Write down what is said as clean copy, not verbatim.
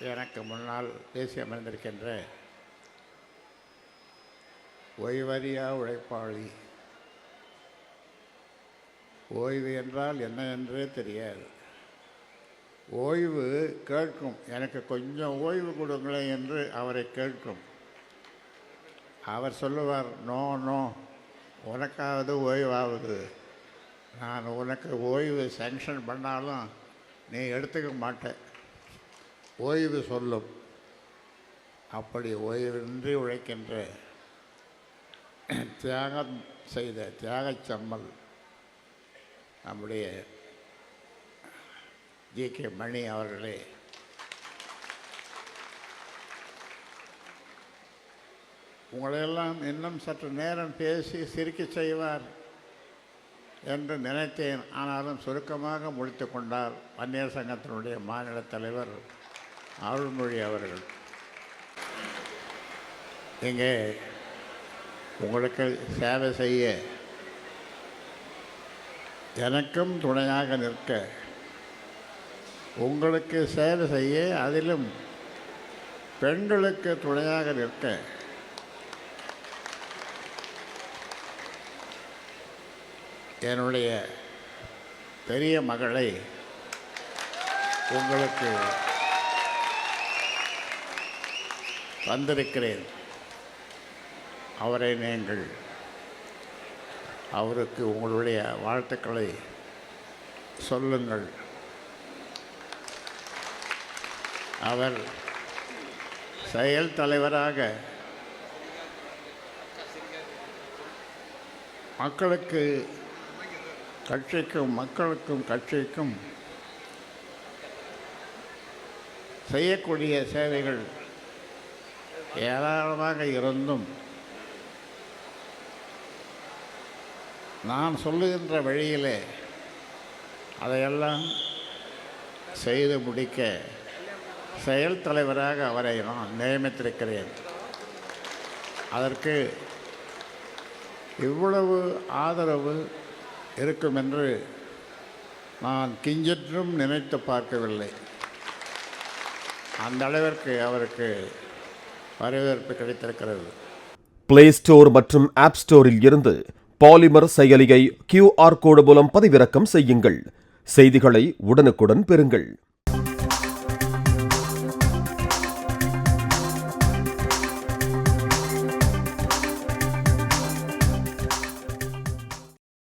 எனக்கு முன்னால் பேசி அமர்ந்திருக்கின்ற ஓய்வறியா உழைப்பாளி, ஓய்வு என்றால் என்ன என்றே தெரியாது. ஓய்வு கேட்கும், எனக்கு கொஞ்சம் ஓய்வு கொடுங்களேன் என்று அவரை கேட்கும். அவர் சொல்லுவார், நோ நோ, உனக்காவது ஓய்வாகுது, நான் உனக்கு ஓய்வு சேங்ஷன் பண்ணாலும் நீ எடுத்துக்க மாட்டேன், ஓய்வு சொல்லும். அப்படி ஓய்வின்றி உழைக்கின்ற தியாகம் செய்த தியாகச்சம்மல் நம்முடைய ஜி.கே. மணி அவர்களே, உங்களையெல்லாம் இன்னும் சற்று நேரம் பேசி சிரிக்க செய்வார் என்று நினைத்தேன். ஆனாலும் சுருக்கமாக முடித்து கொண்டார் வன்னியர் சங்கத்தினுடைய மாநில தலைவர் அருள்மொழி அவர்கள். இங்கே உங்களுக்கு சேவை செய்ய எனக்கும் துணையாக நிற்க, உங்களுக்கு சேவை செய்ய அதிலும் பெண்களுக்கு துணையாக நிற்க என்னுடைய பெரிய மகளை உங்களுக்கு வந்திருக்கிறேன். அவரை நீங்கள் அவருக்கு உங்களுடைய வாழ்த்துக்களை சொல்லுங்கள். அவர் செயல் தலைவராக மக்களுக்கு, கட்சிக்கும், மக்களுக்கும் கட்சிக்கும் செய்யக்கூடிய சேவைகள் ஏராளமாக இருந்தும் நான் சொல்லுகின்ற வழியிலே அதையெல்லாம் செய்து முடிக்க செயல் தலைவராக அவரை நான் நியமித்திருக்கிறேன். அதற்கு இவ்வளவு ஆதரவு இருக்கும் என்று நான் கிஞ்சிற்றும் நினைத்து பார்க்கவில்லை. அந்த அளவிற்கு அவருக்கு வரவேற்பு கிடைத்திருக்கிறது. பிளே ஸ்டோர் மற்றும் ஆப் ஸ்டோரில் இருந்து பாலிமர் செயலியை QR கோடு மூலம் பதிவிறக்கம் செய்யுங்கள். செய்திகளை உடனுக்குடன் பெறுங்கள்.